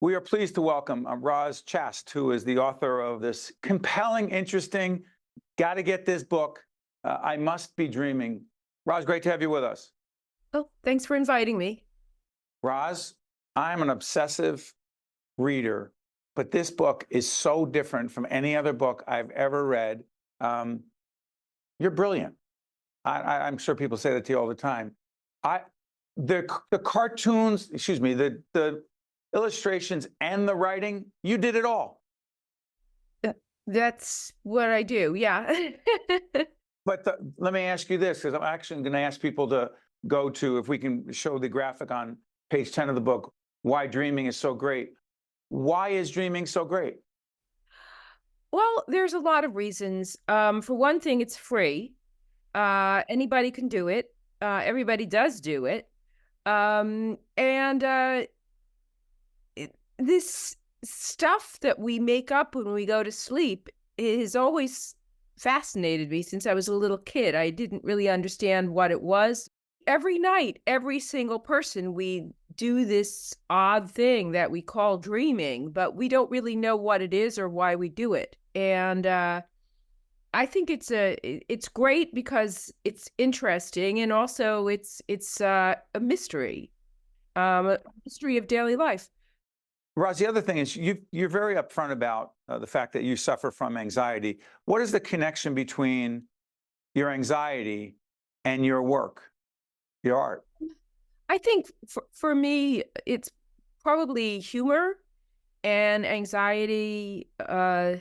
We are pleased to welcome Roz Chast, who is the author of this compelling, interesting, got to get this book, I Must Be Dreaming. Roz, great to have you with us. Oh, thanks for inviting me. Roz, I'm an obsessive reader, but this book is so different from any other book I've ever read. Um, you're brilliant. I'm sure people say that to you all the time. I, the cartoons, excuse me, the illustrations and the writing, you did it all. Uh, That's what I do. Yeah. But let me ask you this, because I'm actually going to ask people to go to, if we can show the graphic on page 10 of the book, why dreaming is so great. Why is dreaming so great? Well, there's a lot of reasons. For one thing, it's free. Anybody can do it. Everybody does do it. And this stuff that we make up when we go to sleep has always fascinated me since I was a little kid. I didn't really understand what it was. Every night, every single person, we do this odd thing that we call dreaming, but we don't really know what it is or why we do it. And I think it's great because it's interesting, and also it's a mystery of daily life. Roz, the other thing is you're very upfront about the fact that you suffer from anxiety. What is the connection between your anxiety and your work, your art? I think for me, it's probably humor and anxiety. I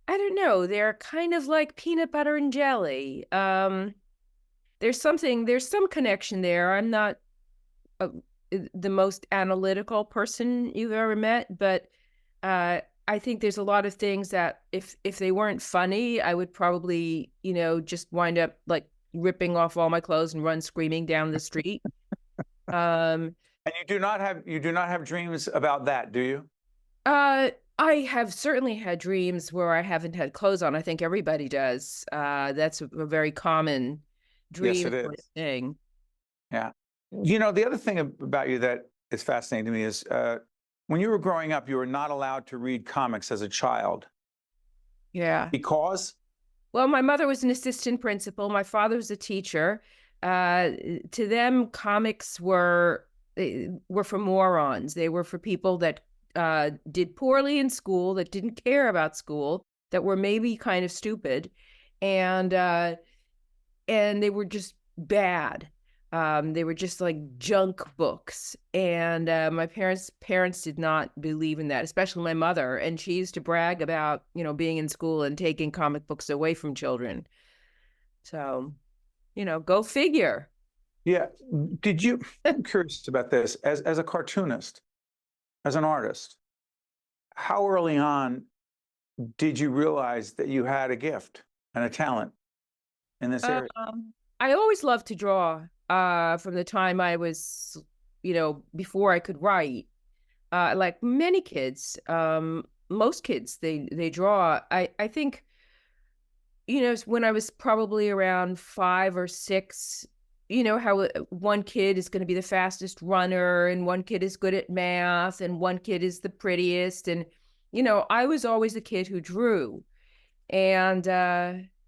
don't know. They're kind of like peanut butter and jelly. There's some connection there. I'm not uh, the most analytical person you've ever met, but I think there's a lot of things that if they weren't funny, I would probably, just wind up like ripping off all my clothes and run screaming down the street. Um, And you do not have dreams about that, do you? I have certainly had dreams where I haven't had clothes on. I think everybody does. That's a very common Yes, dream it sort of is. thing. Yeah. The other thing about you that is fascinating to me is when you were growing up, you were not allowed to read comics as a child Yeah. because Well, my mother was an assistant principal. My father was a teacher. Uh, to them, comics were for morons. They were for people that did poorly in school, that didn't care about school, that were maybe kind of stupid, and uh, and they were just bad. They were just like junk books, and my parents did not believe in that, especially my mother. And she used to brag about being in school and taking comic books away from children. So go figure. yeah. I'm curious about this as a cartoonist, as an artist. How early on did you realize that you had a gift and a talent in this area? I always loved to draw. From the time I was, before I could write. Like many kids, most kids, they draw. I think, when I was probably around 5 or 6, how one kid is going to be the fastest runner, and one kid is good at math, and one kid is the prettiest, and I was always a kid who drew, and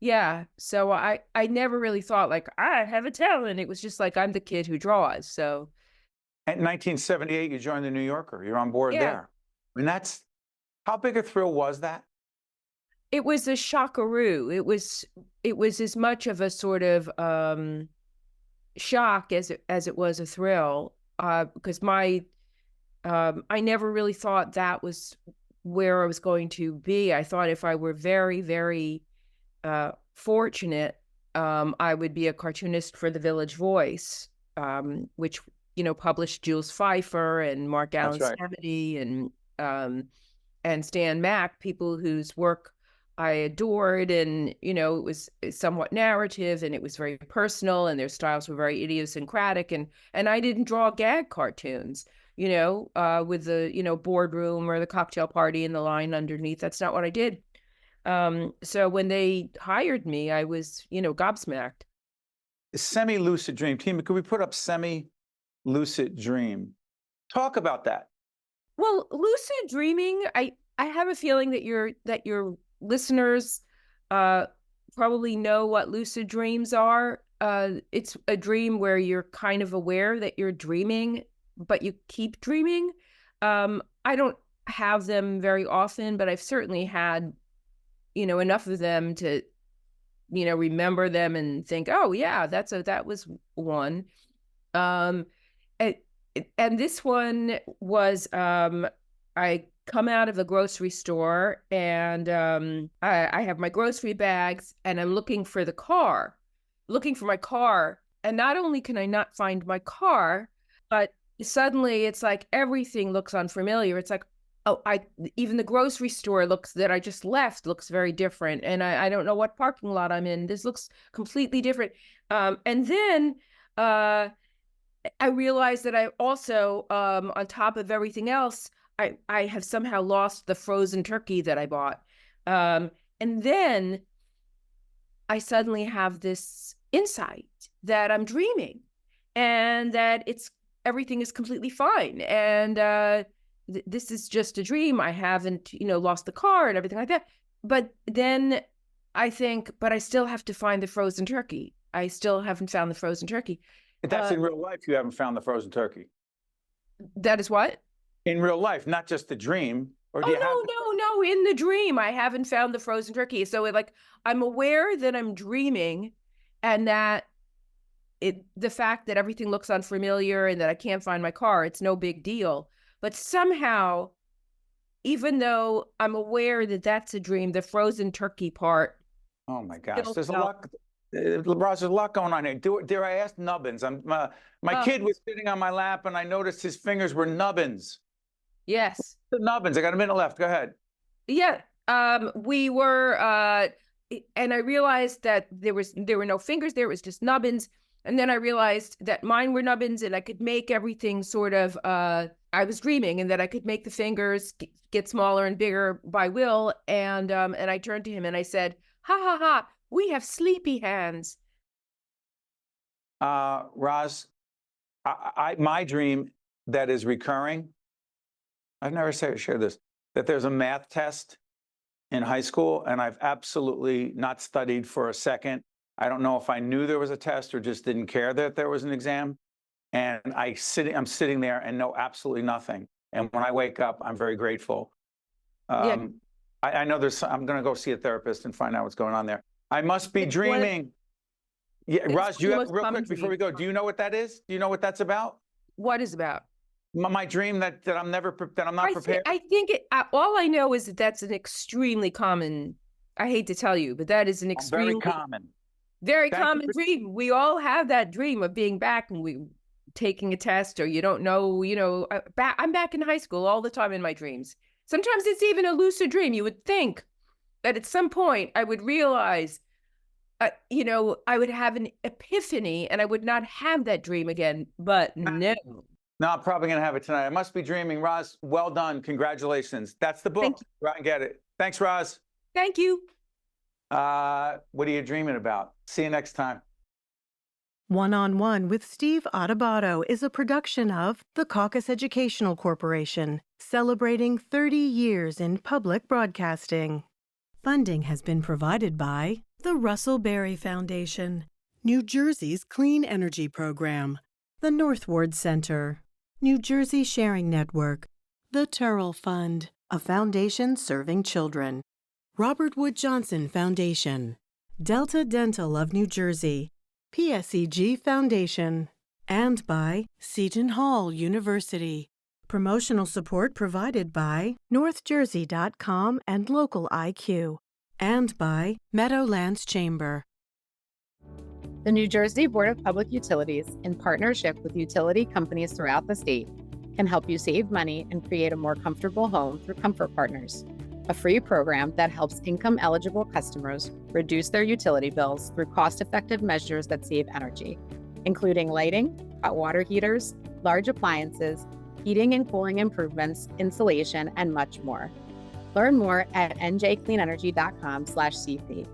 yeah, so I never really thought like I have a talent. It was just like I'm the kid who draws. So In 1978, you joined the New Yorker. You're on board yeah. there. And that's how big a thrill was that? It was a shockaroo. It was as much of a sort of shock as it was a thrill. Because my I never really thought that was where I was going to be. I thought if I were very, very fortunate, I would be a cartoonist for the Village Voice, which published Jules Pfeiffer and Mark That's Allen right. Samedy and Stan Mack, people whose work I adored, and it was somewhat narrative, and it was very personal, and their styles were very idiosyncratic, and I didn't draw gag cartoons, with the boardroom or the cocktail party and the line underneath. That's not what I did. So when they hired me, I was gobsmacked. Semi-lucid dream. Team, could we put up semi-lucid dream? Talk about that. Well, lucid dreaming, I have a feeling that your listeners uh probably know what lucid dreams are. It's a dream where you're kind of aware that you're dreaming, but you keep dreaming. I don't have them very often, but I've certainly had, enough of them to, remember them and think, oh yeah, that was one. Um, and, and this one was, I come out of the grocery store and I have my grocery bags and I'm looking for my car. And not only can I not find my car, but suddenly it's like everything looks unfamiliar. It's like, oh, even the grocery store that I just left looks very different. And I don't know what parking lot I'm in. This looks completely different. And then I realized that I also, on top of everything else, I have somehow lost the frozen turkey that I bought. And then I suddenly have this insight that I'm dreaming and that everything is completely fine. And this is just a dream. I haven't, lost the car and everything like that. But then I think, but I still have to find the frozen turkey. I still haven't found the frozen turkey. That's in real life, you haven't found the frozen turkey. That is what? In real life, not just the dream. Or do you have No. In the dream, I haven't found the frozen turkey. So I'm aware that I'm dreaming and that the fact that everything looks unfamiliar and that I can't find my car, it's no big deal. But somehow, even though I'm aware that that's a dream, the frozen turkey part. Oh my gosh, there's a lot. Roz, there's a lot going on here. Dare I ask nubbins? My kid was sitting on my lap and I noticed his fingers were nubbins. Yes. The nubbins. I got a minute left. Go ahead. Yeah. We were, and I realized that there were no fingers there. It was just nubbins. And then I realized that mine were nubbins and I could make everything sort of, I was dreaming and that I could make the fingers get smaller and bigger by will. And I turned to him and I said, ha ha ha, we have sleepy hands. Roz, my dream that is recurring, I've never shared this, that there's a math test in high school and I've absolutely not studied for a second. I don't know if I knew there was a test or just didn't care that there was an exam. And I'm sitting there and know absolutely nothing. And when I wake up, I'm very grateful. Yeah. I know I'm going to go see a therapist and find out what's going on there. I must be dreaming. Yeah, Roz, do you have, real quick before we go, do you know what that is? Do you know what that's about? What is about? My dream that I'm not prepared. I think all I know is that that's an extremely common, I hate to tell you, but that is an extremely very common dream. We all have that dream of being back and we taking a test or you don't know, I'm back in high school all the time in my dreams. Sometimes it's even a lucid dream. You would think that at some point I would realize, I would have an epiphany and I would not have that dream again, but no. No, I'm probably going to have it tonight. I must be dreaming. Roz, well done. Congratulations. That's the book. Go out and get it. Thanks, Roz. Thank you. What are you dreaming about? See you next time. One-on-One with Steve Adubato is a production of the Caucus Educational Corporation, celebrating 30 years in public broadcasting. Funding has been provided by the Russell Berry Foundation, New Jersey's Clean Energy Program, the Northward Center, New Jersey Sharing Network, the Turrell Fund, a foundation serving children, Robert Wood Johnson Foundation, Delta Dental of New Jersey, PSEG Foundation, and by Seton Hall University. Promotional support provided by NorthJersey.com and Local IQ, and by Meadowlands Chamber. The New Jersey Board of Public Utilities, in partnership with utility companies throughout the state, can help you save money and create a more comfortable home through Comfort Partners, a free program that helps income-eligible customers reduce their utility bills through cost-effective measures that save energy, including lighting, hot water heaters, large appliances, heating and cooling improvements, insulation, and much more. Learn more at njcleanenergy.com/CP.